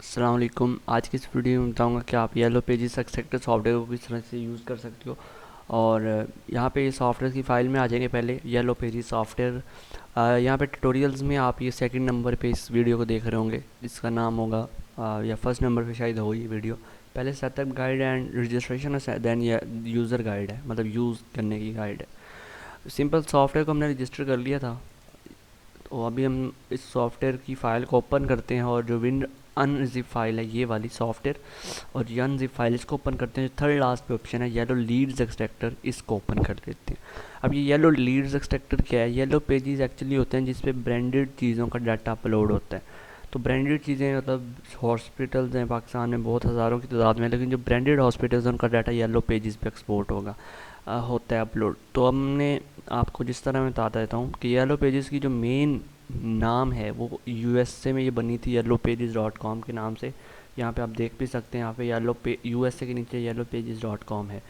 अस्सलाम वालेकुम। आज की इस वीडियो में बताऊंगा कि आप येलो पेजेस एक्सट्रैक्टर सॉफ्टवेयर को किस तरह से यूज़ कर सकते हो। और यहाँ पे सॉफ्टवेयर की फ़ाइल में आ जाएंगे। पहले येलो पेजेस सॉफ्टवेयर, यहाँ पे ट्यूटोरियल्स में आप ये सेकंड नंबर पे इस वीडियो को देख रहे होंगे, जिसका नाम होगा या फर्स्ट नंबर पे शायद हो ये वीडियो। पहले सेटअप गाइड एंड रजिस्ट्रेशन है, देन ये यूज़र गाइड है, मतलब यूज़ करने की गाइड है। सिंपल सॉफ्टवेयर को हमने रजिस्टर कर लिया था, तो अभी हम इस सॉफ्टवेयर की फ़ाइल को ओपन करते हैं और जो विन अनजिप फाइल है ये वाली सॉफ्टवेयर, और ये अनजिप फाइल इसको ओपन करते हैं। जो थर्ड लास्ट पे ऑप्शन है येलो लीड्स एक्सट्रैक्टर, इसको ओपन कर लेते हैं। अब ये येलो लीड्स एक्सट्रैक्टर क्या है? येलो पेजेस एक्चुअली होते हैं जिसपे ब्रांडेड चीज़ों का डाटा अपलोड होता है। तो ब्रांडेड चीज़ें मतलब हॉस्पिटल्स हैं पाकिस्तान में बहुत हज़ारों की तादाद में, लेकिन जो ब्रांडेड हॉस्पिटल्स हैं उनका डाटा येलो पेजेस पे एक्सपोर्ट होता है अपलोड। तो हमने आपको जिस तरह मैं बता देता हूँ कि येलो पेजेस की जो मेन नाम है वो यूएसए में ये बनी थी येलो पेजेस डॉट कॉम के नाम से। यहाँ पे आप देख भी सकते हैं, यहाँ पे येलो पे यूएसए के नीचे येलो पेजेस डॉट कॉम है।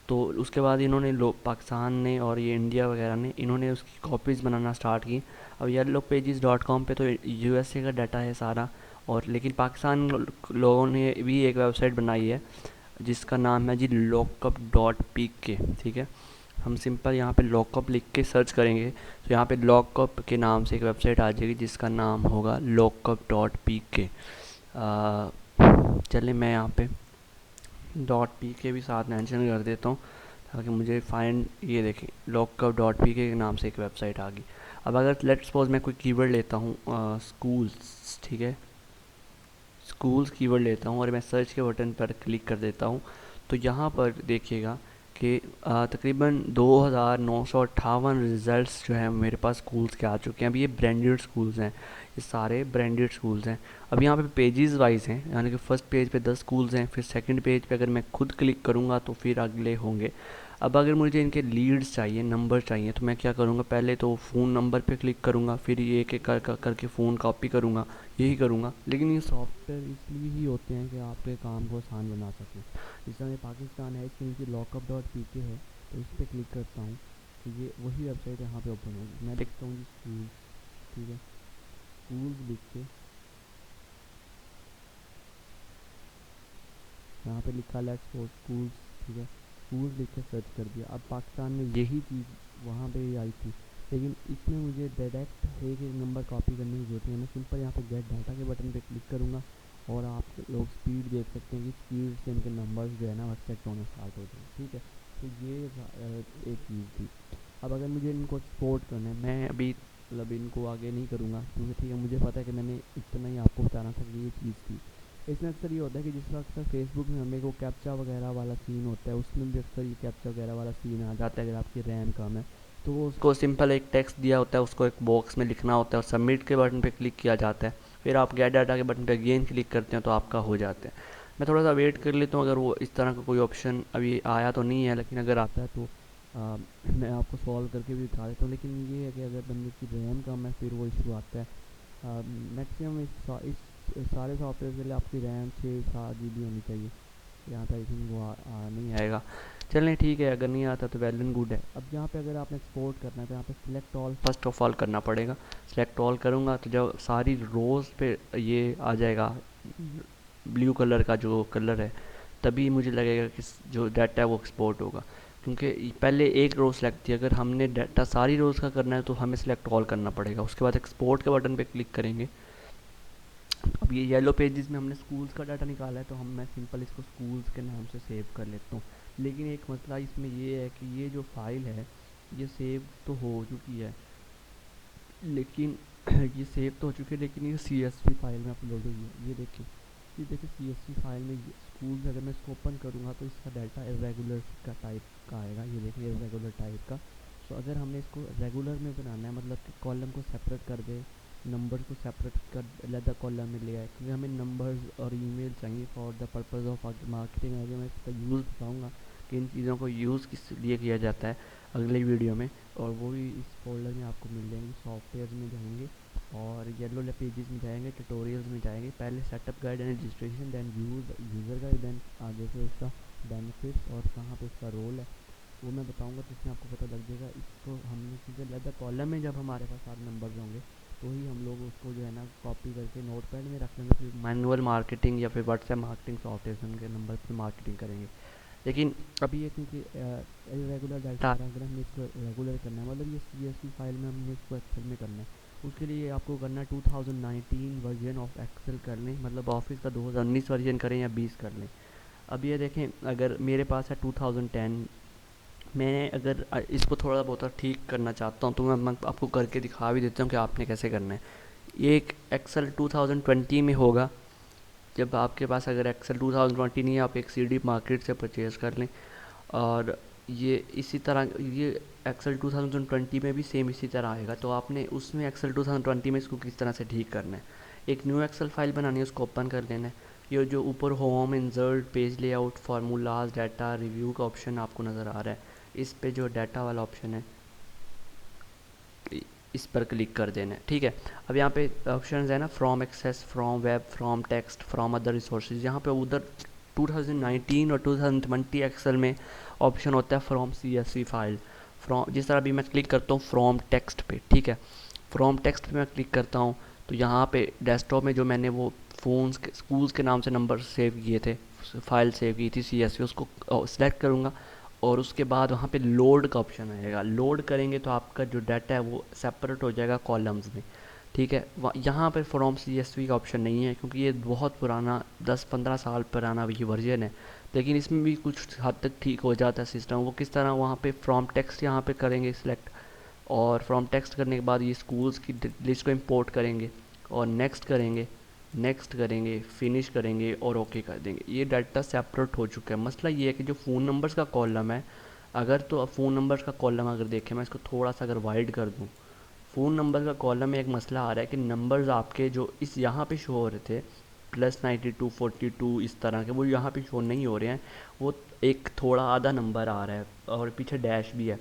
तो उसके बाद इन्होंने लोग पाकिस्तान ने और ये इंडिया वगैरह ने इन्होंने उसकी कॉपीज़ बनाना स्टार्ट की। अब येलो पेजेस डॉट कॉम पे तो यूएसए का डाटा है सारा, और लेकिन पाकिस्तान लोगों ने भी एक वेबसाइट बनाई है जिसका नाम है जी लॉकअप डॉट पी के। ठीक है, हम सिंपल यहाँ पे लॉकअप लिख के सर्च करेंगे तो यहाँ पे लॉकअप के नाम से एक वेबसाइट आ जाएगी जिसका नाम होगा लॉकअप डॉट पी के। चलिए मैं यहाँ पे डॉट पी के भी साथ मेंशन कर देता हूँ ताकि मुझे फाइंड, ये देखें लॉकअप डॉट पी के नाम से एक वेबसाइट आ गई। अब अगर लेट्स सपोज मैं कोई कीवर्ड लेता हूँ स्कूल्स, ठीक है, स्कूल्स कीवर्ड लेता हूँ और मैं सर्च के बटन पर क्लिक कर देता हूँ, तो यहाँ पर देखिएगा कि तकरीबन 2958 रिज़ल्ट्स जो हैं मेरे पास स्कूल्स के आ चुके हैं। अब ये ब्रांडेड स्कूल्स हैं, ये सारे ब्रांडेड स्कूल्स हैं। अब यहाँ पे पेजेस वाइज हैं, यानी कि फ़र्स्ट पेज पे 10 स्कूल्स हैं, फिर सेकंड पेज पे अगर मैं खुद क्लिक करूँगा तो फिर अगले होंगे। अब अगर मुझे इनके लीड्स चाहिए, नंबर चाहिए, तो मैं क्या करूँगा, पहले तो फ़ोन नंबर पे क्लिक करूँगा, फिर ये एक एक करके फ़ोन कॉपी करूँगा, यही करूँगा। लेकिन ये सॉफ्टवेयर इसलिए ही होते हैं कि आपके काम को आसान बना सकें। जिस तरह ये पाकिस्तान है, इसके नीचे लॉकअप डॉट पी के है, तो इस पर क्लिक करता हूँ तो ये वही वेबसाइट यहाँ पे ओपन होगी। मैं लिखता हूँ जी स्कूल, ठीक है, स्कूल्स लिख के यहाँ पे लिखा लेट्स फॉर स्कूल्स, ठीक है, स्कूल्स लिख के सर्च कर दिया। अब पाकिस्तान में यही चीज़ वहाँ पे ही आई थी, लेकिन इसमें मुझे डायरेक्ट एक एक नंबर कॉपी करने की जरूरत नहीं है। मैं सिंपल यहाँ पे गेट डाटा के बटन पे क्लिक करूँगा और आप लोग स्पीड देख सकते हैं कि स्पीड से इनके नंबर्स जो है ना एक्सेप्ट होना स्टार्ट हो जाए। ठीक है, तो ये एक चीज़ थी। अब अगर मुझे इनको एक्सपोर्ट करना है, मैं अभी मतलब इनको आगे नहीं करूँगा क्योंकि ठीक है मुझे पता है कि मैंने इतना ही आपको बताना था कि ये चीज़ थी। इसमें अक्सर ये होता है कि जिस वक्त अक्सर फेसबुक में हमें को कैप्चा वगैरह वाला सीन होता है, उसमें भी अक्सर ये कैप्चा वगैरह वाला सीन आ जाता है। अगर आपकी रैम कम है तो वो उसको सिंपल एक टेक्स्ट दिया होता है, उसको एक बॉक्स में लिखना होता है और सबमिट के बटन पे क्लिक किया जाता है। फिर आप गेट डाटा के बटन पे अगेन क्लिक करते हैं तो आपका हो जाता है। मैं थोड़ा सा वेट कर लेता हूँ, अगर वो इस तरह का कोई ऑप्शन अभी आया तो नहीं है, लेकिन अगर आता है तो मैं आपको सॉल्व करके भी दिखा देता हूँ। लेकिन ये है कि अगर बंदे की रैम कम है फिर वो इशू आता है। मैक्सिमम इस सारे सॉफ्टवेयर के लिए आपकी रैम 6-7 GB होनी चाहिए। यहाँ पे आई थिंक वो नहीं आएगा। चलें ठीक है, अगर नहीं आता तो वेल एंड गुड है। अब यहाँ पे अगर आपने एक्सपोर्ट करना है तो यहाँ पे select all first of all करना पड़ेगा। सिलेक्ट ऑल करूँगा तो जब सारी रोज़ पे ये आ जाएगा ब्लू कलर का जो कलर है, तभी मुझे लगेगा कि जो डाटा है वो एक्सपोर्ट होगा। क्योंकि पहले एक रो सेलेक्ट थी, अगर हमने डाटा सारी रोज़ का करना है तो हमें सिलेक्ट ऑल करना पड़ेगा। उसके बाद एक्सपोर्ट के बटन पे क्लिक करेंगे। अब ये येलो पेजेस में हमने स्कूल्स का डाटा निकाला है तो मैं सिंपल इसको स्कूल्स के नाम से सेव कर लेता हूँ। लेकिन एक मसला इसमें ये है कि ये जो फाइल है ये सेव तो हो चुकी है, लेकिन ये सेव तो हो चुकी है लेकिन ये CSV फाइल में अपलोड हुई है। ये देखिए CSV फाइल में स्कूल्स, अगर मैं इसको ओपन करूँगा तो इसका डाटा इरेगुलर का टाइप का आएगा। ये देखिए इरेगुलर टाइप का। तो अगर हमने इसको रेगुलर में बनाना है, मतलब कि कॉलम को सेपरेट कर दे, नंबर को सेपरेट कर अलग कॉलम में ले आए, क्योंकि हमें नंबर्स और ईमेल चाहिए for the purpose of marketing. आगे मैं इसका यूज़ बताऊँगा कि इन चीज़ों को यूज़ किस लिए किया जाता है अगले वीडियो में, और वो भी इस फोल्डर में आपको मिल जाएंगे। सॉफ्टवेयर में जाएंगे और येलो पेजेस में जाएंगे, ट्यूटोरियल्स में जाएंगे। पहले setup guide and registration, then user guide, then आगे से उसका बेनिफिट्स और कहाँ पे उसका रोल है वो मैं बताऊंगा, तो इसमें आपको पता लग जाएगा। इसको हमने सीधे अलग कॉलम में जब हमारे पास सारे नंबर्स होंगे तो ही हम लोग उसको जो है ना कॉपी करके नोट पैड में रख लेंगे, फिर मैनुअल मार्केटिंग या फिर व्हाट्सएप मार्केटिंग सॉफ्टवेयर उनके नंबर पर मार्केटिंग करेंगे। लेकिन अभी ये क्योंकि इरेगुलर डाटा आ रहा है, अगर हमने इसको रेगुलर करना है, मतलब ये CSV फाइल में हमने इसको एक्सेल में करना है, उसके लिए आपको करना है 2019 वर्जन ऑफ एक्सेल कर लें, मतलब ऑफिस का 2019 वर्जन करें या 20 कर लें। अब ये देखें, अगर मेरे पास है 2010, मैंने अगर इसको थोड़ा बहुत ठीक करना चाहता हूँ तो मैं आपको करके दिखा भी देता हूँ कि आपने कैसे करना है। ये एक एक्सेल 2020 में होगा। जब आपके पास अगर एक्सेल 2020 नहीं है, आप एक CD मार्केट से परचेज़ कर लें। और ये इसी तरह ये एक्सेल 2020 में भी सेम इसी तरह आएगा, तो आपने उसमें एक्सेल 2020 में इसको किस तरह से ठीक करना है। एक न्यू एक्सेल फाइल बनानी है, उसको ओपन कर लेना है। ये जो ऊपर home, insert, page layout, formulas, data review का ऑप्शन आपको नज़र आ रहा है, इस पे जो डाटा वाला ऑप्शन है इस पर क्लिक कर देना है। ठीक है, अब यहाँ पे ऑप्शन है ना, from Access, from web, from text, from other resources. यहाँ पे उधर 2019 और 2020 एक्सेल में ऑप्शन होता है फ्रॉम CSV फाइल। फ्रॉम, जिस तरह अभी मैं क्लिक करता हूँ फ्रॉम टेक्स्ट पे, ठीक है, फ्रॉम टेक्स्ट पे मैं क्लिक करता हूँ तो यहाँ पे डेस्कटॉप में जो मैंने वो फ़ोन्स के स्कूल्स के नाम से नंबर सेव किए थे, फाइल सेव की थी CSV, उसको सिलेक्ट करूँगा और उसके बाद वहाँ पे लोड का ऑप्शन आएगा। लोड करेंगे तो आपका जो डाटा है वो सेपरेट हो जाएगा कॉलम्स में। ठीक है, यहाँ पे फ्रॉम CSV का ऑप्शन नहीं है क्योंकि ये बहुत पुराना 10-15 साल पुराना ये वर्जन है, लेकिन इसमें भी कुछ हद तक ठीक हो जाता है सिस्टम। वो किस तरह, वहाँ पे फ्रॉम टेक्स्ट यहाँ पे करेंगे सिलेक्ट, और फ्रॉम टेक्स्ट करने के बाद ये स्कूल्स की लिस्ट को इंपोर्ट करेंगे और नेक्स्ट करेंगे, नेक्स्ट करेंगे, फिनिश करेंगे और ओके कर देंगे। ये डाटा सेपरेट हो चुका है। मसला ये है कि जो फ़ोन नंबर्स का कॉलम है, अगर तो फ़ोन नंबर्स का कॉलम अगर देखें, मैं इसको थोड़ा सा अगर वाइड कर दूँ, फ़ोन नंबर का कॉलम में एक मसला आ रहा है कि नंबर्स आपके जो इस यहाँ पे शो हो रहे थे +92 42 इस तरह के, वो यहाँ पे शो नहीं हो रहे हैं। वो एक थोड़ा आधा नंबर आ रहा है और पीछे डैश भी है।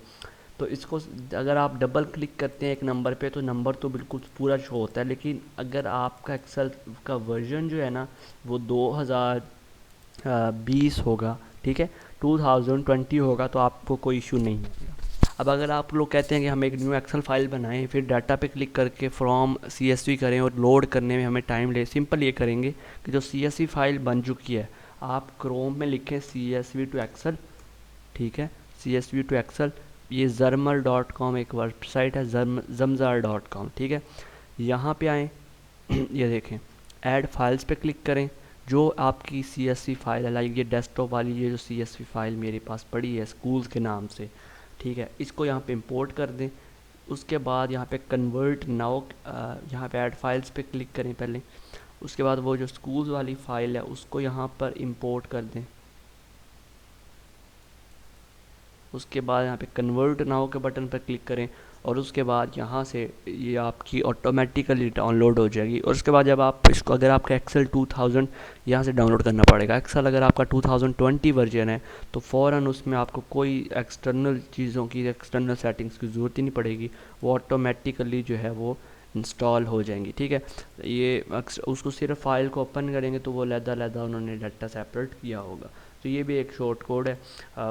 तो इसको अगर आप डबल क्लिक करते हैं एक नंबर पे तो नंबर तो बिल्कुल पूरा शो होता है, लेकिन अगर आपका एक्सेल का वर्जन जो है ना वो 2020 होगा, ठीक है, 2020 होगा, तो आपको कोई इशू नहीं होगा। अब अगर आप लोग कहते हैं कि हम एक न्यू एक्सेल फाइल बनाएं, फिर डाटा पे क्लिक करके फ्रॉम CSV करें और लोड करने में हमें टाइम ले, सिंपल ये करेंगे कि जो CSV फाइल बन चुकी है, आप क्रोम में लिखें CSV टू एक्सेल, ठीक है, CSV टू एक्सेल। ये zarmal.com एक वेबसाइट है, zamzar.com, ठीक है। यहाँ पे आएँ ये देखें, ऐड फाइल्स पे क्लिक करें। जो आपकी CSV फाइल है, लाइक ये डेस्कटॉप वाली ये जो CSV फाइल मेरे पास पड़ी है स्कूल्स के नाम से, ठीक है, इसको यहाँ पे इंपोर्ट कर दें। उसके बाद यहाँ पे कन्वर्ट नाउ, यहाँ पे ऐड फाइल्स पे क्लिक करें पहले। उसके बाद वो जो स्कूल्स वाली फ़ाइल है उसको यहाँ पर इंपोर्ट कर दें। उसके बाद यहाँ पे कन्वर्ट नाउ के बटन पर क्लिक करें और उसके बाद यहाँ से ये आपकी ऑटोमेटिकली डाउनलोड हो जाएगी। और उसके बाद जब आप इसको, अगर आपका एक्सेल 2000 यहाँ से डाउनलोड करना पड़ेगा। एक्सेल अगर आपका 2020 वर्जन है तो फ़ौरन उसमें आपको कोई एक्सटर्नल चीज़ों की, एक्सटर्नल सेटिंग्स की ज़रूरत ही नहीं पड़ेगी, वो ऑटोमेटिकली जो है वो इंस्टॉल हो जाएंगी। ठीक है, ये उसको सिर्फ फाइल को ओपन करेंगे तो वो लैदा उन्होंने डाटा सेपरेट किया होगा। तो ये भी एक शॉर्ट कोड है।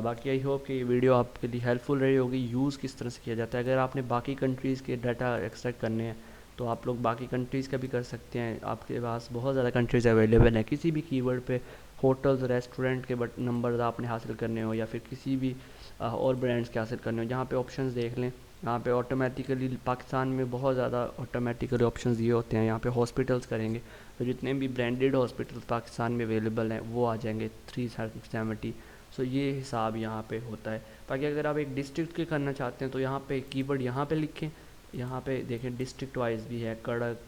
बाकी आई होप कि ये वीडियो आपके लिए हेल्पफुल रही होगी। यूज़ किस तरह से किया जाता है, अगर आपने बाकी कंट्रीज़ के डाटा एक्सट्रैक्ट करने हैं तो आप लोग बाकी कंट्रीज़ का भी कर सकते हैं। आपके पास बहुत ज़्यादा कंट्रीज़ अवेलेबल हैं। किसी भी कीवर्ड पे होटल्स, रेस्टोरेंट के नंबर आपने हासिल करने हो या फिर किसी भी और ब्रांड्स के हासिल करने हो, जहाँ पे ऑप्शंस देख लें, यहाँ पे ऑटोमेटिकली पाकिस्तान में बहुत ज़्यादा ऑटोमेटिकली ऑप्शंस दिए होते हैं। यहाँ पे हॉस्पिटल्स करेंगे तो जितने भी ब्रांडेड हॉस्पिटल्स पाकिस्तान में अवेलेबल हैं वो आ जाएंगे 370। सो ये हिसाब यहाँ पे होता है। बाकी अगर आप एक डिस्ट्रिक्ट के करना चाहते हैं तो यहाँ पे कीवर्ड यहाँ पे लिखें, यहाँ पे देखें डिस्ट्रिक्ट वाइज भी है, कड़क,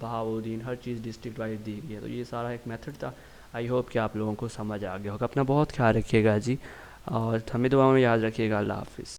बहाउद्दीन, हर चीज़ डिस्ट्रिक्ट वाइज दी गई है। तो ये सारा एक मेथड था। आई होप कि आप लोगों को समझ आ गया होगा। अपना बहुत ख्याल रखिएगा जी और हमें दुआ में याद रखिएगा। अल्लाह हाफिज़।